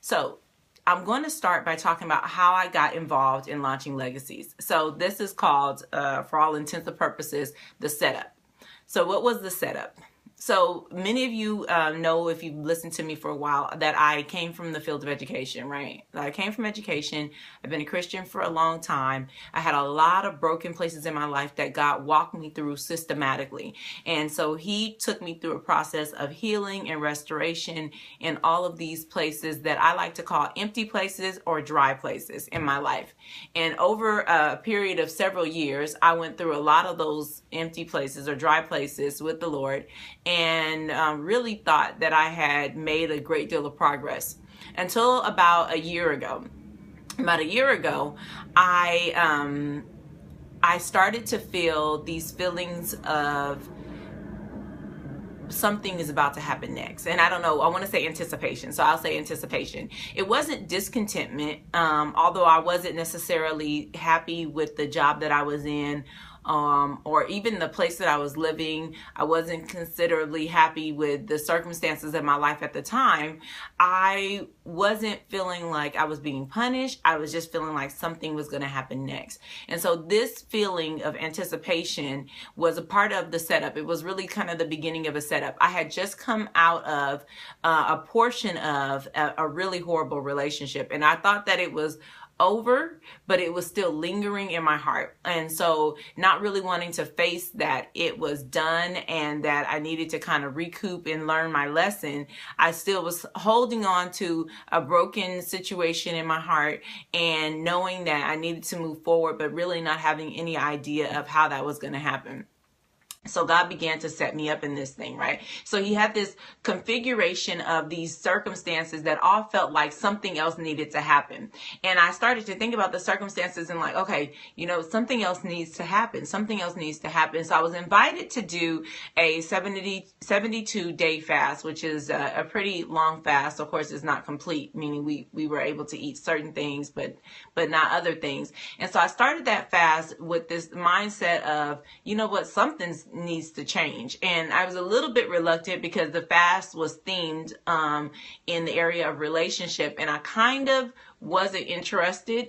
So I'm going to start by talking about how I got involved in launching legacies. So this is called, for all intents and purposes, the setup. So what was the setup? So many of you know, if you've listened to me for a while, that I came from the field of education, right? I came from education. I've been a Christian for a long time. I had a lot of broken places in my life that God walked me through systematically. And so he took me through a process of healing and restoration in all of these places that I like to call empty places or dry places in my life. And over a period of several years, I went through a lot of those empty places or dry places with the Lord, and really thought that I had made a great deal of progress until about a year ago. About a year ago, I started to feel these feelings of something is about to happen next. And I don't know, I want to say anticipation. So I'll say anticipation. It wasn't discontentment, although I wasn't necessarily happy with the job that I was in, or even the place that I was living. I wasn't considerably happy with the circumstances of my life at the time. I wasn't feeling like I was being punished. I was just feeling like something was going to happen next. And so this feeling of anticipation was a part of the setup. It was really kind of the beginning of a setup. I had just come out of a portion of a really horrible relationship, and I thought that it was over, but it was still lingering in my heart. And so not really wanting to face that it was done and that I needed to kind of recoup and learn my lesson, I still was holding on to a broken situation in my heart and knowing that I needed to move forward, but really not having any idea of how that was going to happen. So God began to set me up in this thing, right? So he had this configuration of these circumstances that all felt like something else needed to happen. And I started to think about the circumstances and like, okay, something else needs to happen. Something else needs to happen. So I was invited to do a 72-day fast, which is a pretty long fast. Of course, it's not complete, meaning we were able to eat certain things, but not other things. And so I started that fast with this mindset of, something needs to change. And I was a little bit reluctant because the fast was themed in the area of relationship, and I kind of wasn't interested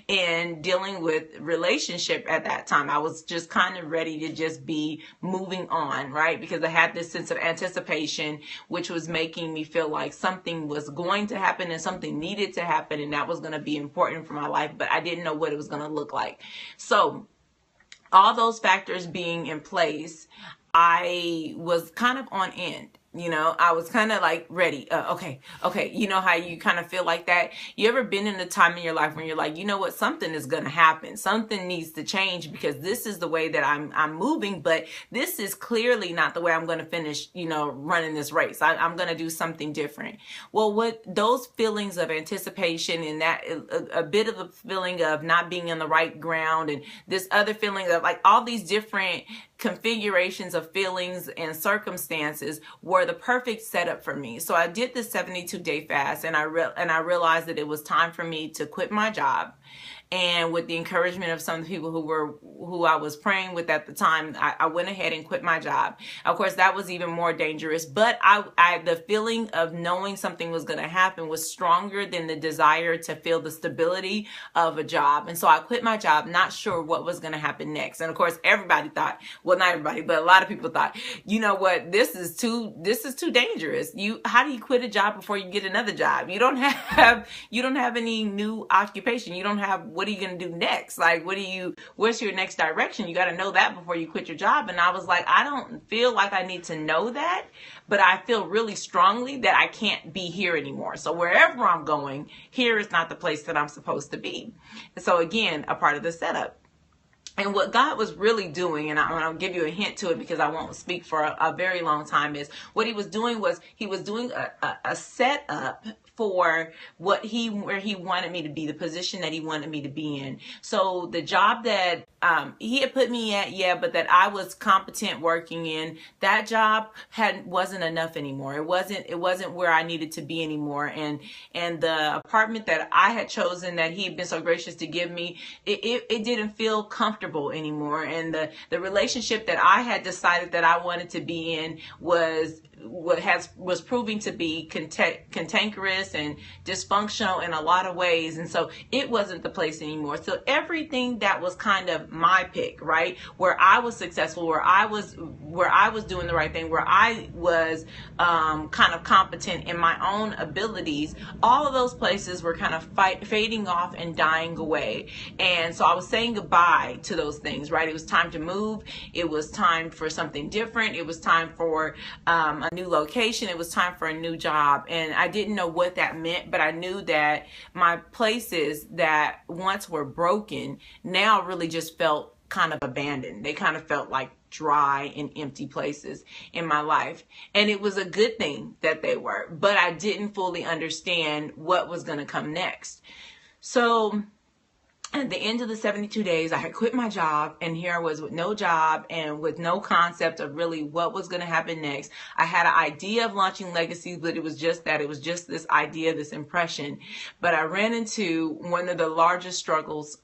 in dealing with relationship at that time. I was just kind of ready to just be moving on, right? Because I had this sense of anticipation, which was making me feel like something was going to happen and something needed to happen, and that was going to be important for my life, but I didn't know what it was going to look like. So all those factors being in place, I was kind of on end. I was kind of like ready. Okay. You know how you kind of feel like that? You ever been in a time in your life when you're like, you know what, something is going to happen. Something needs to change because this is the way that I'm moving, but this is clearly not the way I'm going to finish, running this race. I'm going to do something different. Well, what those feelings of anticipation and that a bit of a feeling of not being in the right ground, and this other feeling of like all these different configurations of feelings and circumstances were the perfect setup for me. So I did this 72-day fast, and I realized that it was time for me to quit my job. And with the encouragement of some people who I was praying with at the time, I went ahead and quit my job. Of course, that was even more dangerous, but the feeling of knowing something was going to happen was stronger than the desire to feel the stability of a job. And so I quit my job, not sure what was going to happen next. And of course, everybody thought, well, not everybody, but a lot of people thought, you know what, this is too dangerous. How do you quit a job before you get another job? You don't have any new occupation. You don't have, what are you going to do next? Like, what's your next direction? You got to know that before you quit your job. And I was like, I don't feel like I need to know that, but I feel really strongly that I can't be here anymore. So wherever I'm going, here is not the place that I'm supposed to be. So again, a part of the setup. And what God was really doing, and I'll give you a hint to it because I won't speak for a very long time, is what he was doing was he was doing a setup for where he wanted me to be, the position that he wanted me to be in. So the job that he had put me at, but that I was competent working in, that job wasn't enough anymore. It wasn't where I needed to be anymore. And the apartment that I had chosen, that he had been so gracious to give me, it didn't feel comfortable anymore. And the relationship that I had decided that I wanted to be in was was proving to be cantankerous and dysfunctional in a lot of ways. And so it wasn't the place anymore. So everything that was kind of my pick, right, where I was successful, where I was doing the right thing, where I was kind of competent in my own abilities, all of those places were kind of fading off and dying away. And so I was saying goodbye to those things, right? It was time to move. It was time for something different. It was time for a new location. It was time for a new job. And I didn't know what that meant, but I knew that my places that once were broken now really just felt kind of abandoned. They kind of felt like dry and empty places in my life. And it was a good thing that they were, but I didn't fully understand what was going to come next. So at the end of the 72 days, I had quit my job, and here I was with no job and with no concept of really what was going to happen next. I had an idea of launching Legacies, but it was just this idea, this impression. But I ran into one of the largest struggles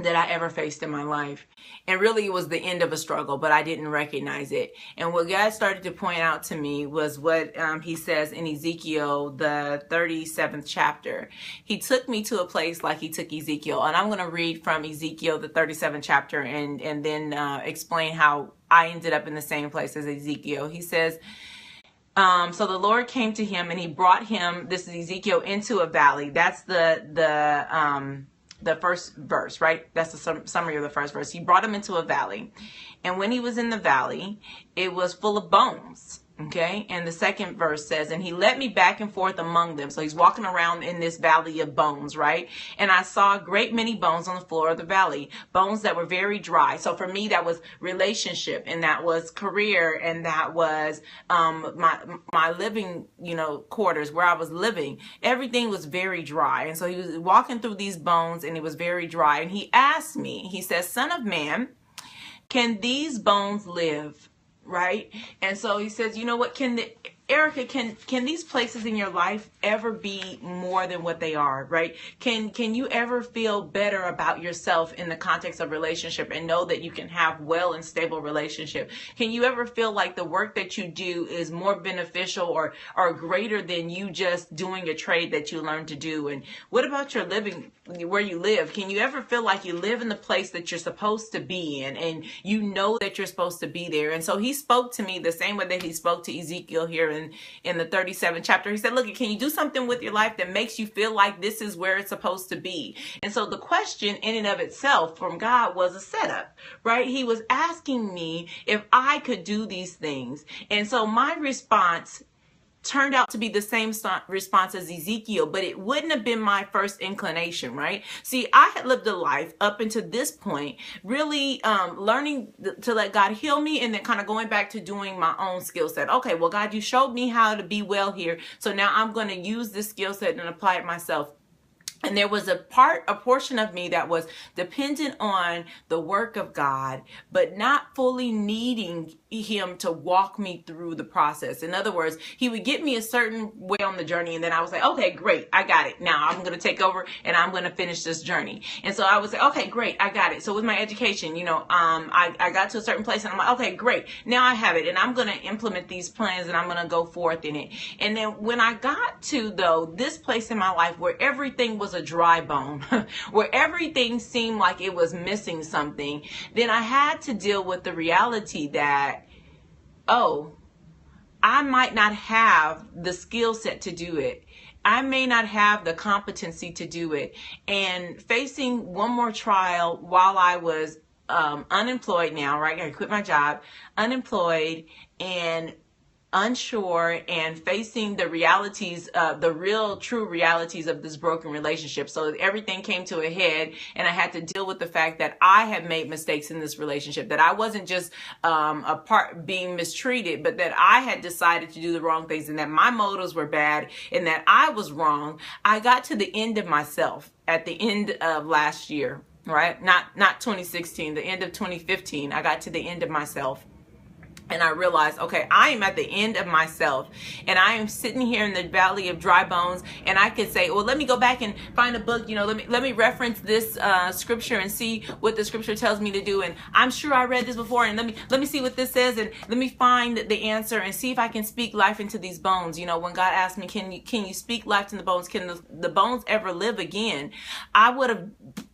that I ever faced in my life. And really it was the end of a struggle, but I didn't recognize it. And what God started to point out to me was what he says in Ezekiel, the 37th chapter. He took me to a place like he took Ezekiel. And I'm going to read from Ezekiel, the 37th chapter, and then explain how I ended up in the same place as Ezekiel. He says, so the Lord came to him and he brought him, this is Ezekiel, into a valley. That's the first verse, right? That's the summary of the first verse. He brought him into a valley. And when he was in the valley, it was full of bones. Okay. And the second verse says, and he led me back and forth among them. So he's walking around in this valley of bones, right? And I saw a great many bones on the floor of the valley, bones that were very dry. So for me, that was relationship, and that was career, and that was my living, quarters where I was living. Everything was very dry. And so he was walking through these bones, and it was very dry. And he asked me, he says, "Son of man, can these bones live?" Right? And so he says, you know what, Erica, can these places in your life ever be more than what they are, right? Can you ever feel better about yourself in the context of relationship and know that you can have well and stable relationship? Can you ever feel like the work that you do is more beneficial or greater than you just doing a trade that you learned to do? And what about your living, where you live? Can you ever feel like you live in the place that you're supposed to be in, and you know that you're supposed to be there? And so he spoke to me the same way that he spoke to Ezekiel here in the 37th chapter. He said, look, can you do something with your life that makes you feel like this is where it's supposed to be? And so the question in and of itself from God was a setup, right? He was asking me if I could do these things. And so my response turned out to be the same response as Ezekiel, but it wouldn't have been my first inclination, right? See, I had lived a life up until this point, really learning to let God heal me, and then kind of going back to doing my own skill set. Okay, well, God, you showed me how to be well here, so now I'm going to use this skill set and apply it myself. And there was a portion of me that was dependent on the work of God, but not fully needing him to walk me through the process. In other words, he would get me a certain way on the journey, and then I was like, okay, great, I got it. Now I'm going to take over and I'm going to finish this journey. And so I would say, okay, great, I got it. So with my education, I got to a certain place and I'm like, okay, great, now I have it, and I'm going to implement these plans and I'm going to go forth in it. And then when I got to, though, this place in my life where everything was a dry bone, where everything seemed like it was missing something, then I had to deal with the reality that, oh, I might not have the skill set to do it. I may not have the competency to do it. And facing one more trial while I was unemployed now, right? I quit my job, unemployed and unsure, and facing the realities, the real true realities of this broken relationship. So everything came to a head, and I had to deal with the fact that I had made mistakes in this relationship, that I wasn't just being mistreated, but that I had decided to do the wrong things, and that my motives were bad, and that I was wrong. I got to the end of myself at the end of last year, right? Not 2016, the end of 2015. I got to the end of myself. And I realized, okay, I am at the end of myself, and I am sitting here in the valley of dry bones, and I could say, well, let me go back and find a book, let me reference this scripture and see what the scripture tells me to do. And I'm sure I read this before, and let me see what this says, and let me find the answer and see if I can speak life into these bones. When God asked me, can you speak life to the bones? Can the bones ever live again? I would have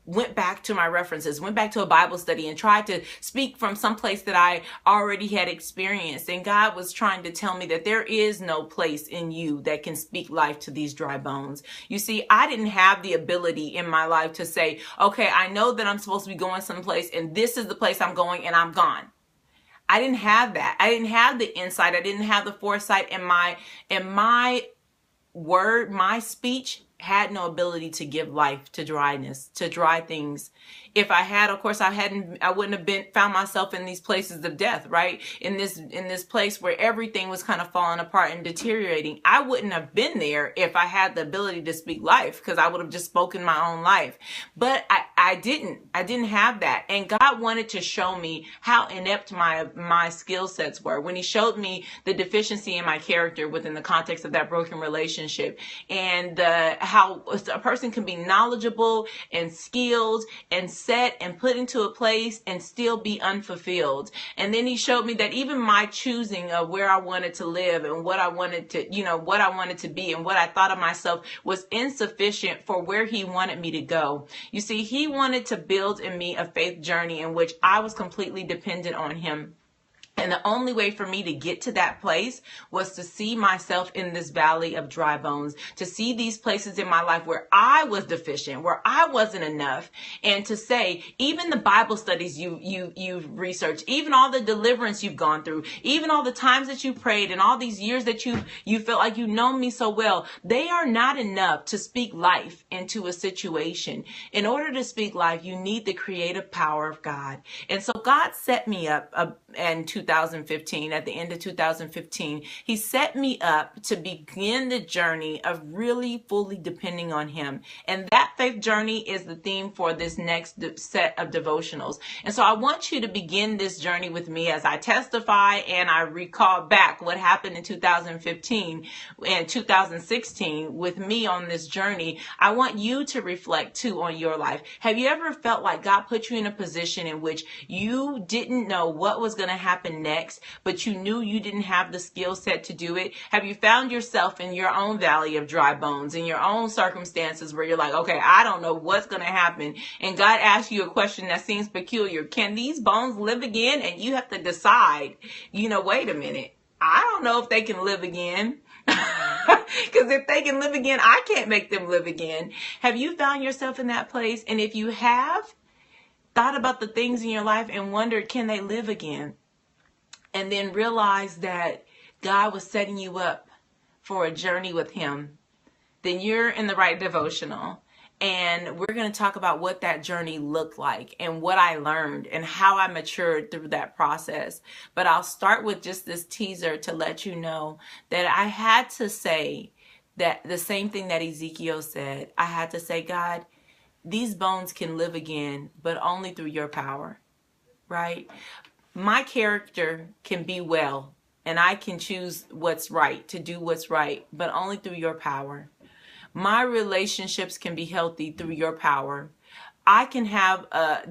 went back to my references, went back to a Bible study, and tried to speak from some place that I already had experienced. And God was trying to tell me that there is no place in you that can speak life to these dry bones. You see, I didn't have the ability in my life to say, okay, I know that I'm supposed to be going someplace, and this is the place I'm going, and I'm gone. I didn't have that. I didn't have the insight. I didn't have the foresight, and my word, my speech had no ability to give life to dryness, to dry things. If I had, of course, I wouldn't have found myself in these places of death, right? In this place where everything was kind of falling apart and deteriorating. I wouldn't have been there if I had the ability to speak life, because I would have just spoken my own life. But I didn't have that. And God wanted to show me how inept my skill sets were when he showed me the deficiency in my character within the context of that broken relationship, and how a person can be knowledgeable and skilled and set and put into a place and still be unfulfilled. And then he showed me that even my choosing of where I wanted to live and what I wanted to, what I wanted to be and what I thought of myself was insufficient for where he wanted me to go. You see, he wanted to build in me a faith journey in which I was completely dependent on him. And the only way for me to get to that place was to see myself in this valley of dry bones, to see these places in my life where I was deficient, where I wasn't enough, and to say, even the Bible studies you've researched, even all the deliverance you've gone through, even all the times that you prayed and all these years that you felt like you know me so well, they are not enough to speak life into a situation. In order to speak life, you need the creative power of God. And so God set me up in 2015, at the end of 2015, he set me up to begin the journey of really fully depending on him. And that faith journey is the theme for this next set of devotionals. And so I want you to begin this journey with me as I testify and I recall back what happened in 2015 and 2016 with me on this journey. I want you to reflect too on your life. Have you ever felt like God put you in a position in which you didn't know what was going to happen next, but you knew you didn't have the skill set to do it? Have you found yourself in your own valley of dry bones, in your own circumstances where you're like, okay, I don't know what's going to happen. And God asks you a question that seems peculiar. Can these bones live again? And you have to decide, wait a minute. I don't know if they can live again. Because if they can live again, I can't make them live again. Have you found yourself in that place? And if you have, thought about the things in your life and wondered, can they live again? And then realize that God was setting you up for a journey with him, then you're in the right devotional. And we're going to talk about what that journey looked like and what I learned and how I matured through that process. But I'll start with just this teaser to let you know that I had to say that the same thing that Ezekiel said. I had to say, God, these bones can live again, but only through your power, right? My character can be well, and I can choose what's right, to do what's right, but only through your power. My relationships can be healthy through your power. I can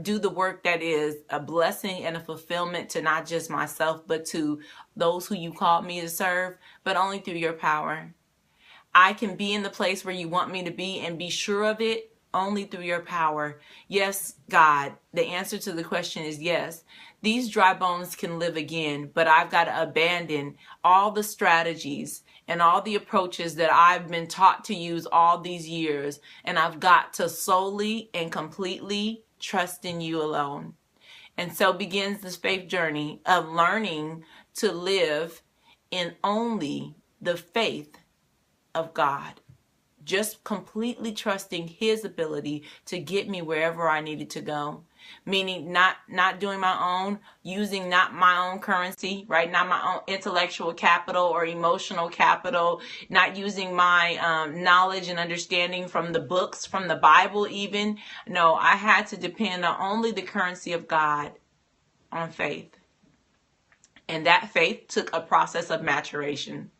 do the work that is a blessing and a fulfillment to not just myself, but to those who you called me to serve, but only through your power. I can be in the place where you want me to be and be sure of it only through your power. Yes, God, the answer to the question is yes. These dry bones can live again, but I've got to abandon all the strategies and all the approaches that I've been taught to use all these years. And I've got to solely and completely trust in you alone. And so begins this faith journey of learning to live in only the faith of God. Just completely trusting his ability to get me wherever I needed to go. Meaning not doing my own, using not my own currency, right? Not my own intellectual capital or emotional capital, not using my knowledge and understanding from the books, from the Bible even. No, I had to depend on only the currency of God, on faith. And that faith took a process of maturation.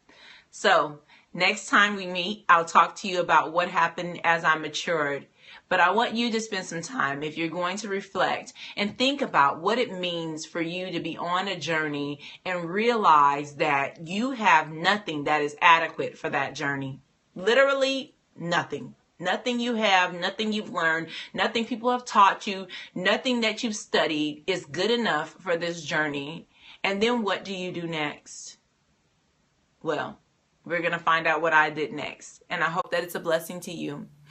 So next time we meet, I'll talk to you about what happened as I matured. But I want you to spend some time, if you're going to reflect, and think about what it means for you to be on a journey and realize that you have nothing that is adequate for that journey. Literally nothing. Nothing you have, nothing you've learned, nothing people have taught you, nothing that you've studied is good enough for this journey. And then what do you do next? Well, we're going to find out what I did next. And I hope that it's a blessing to you.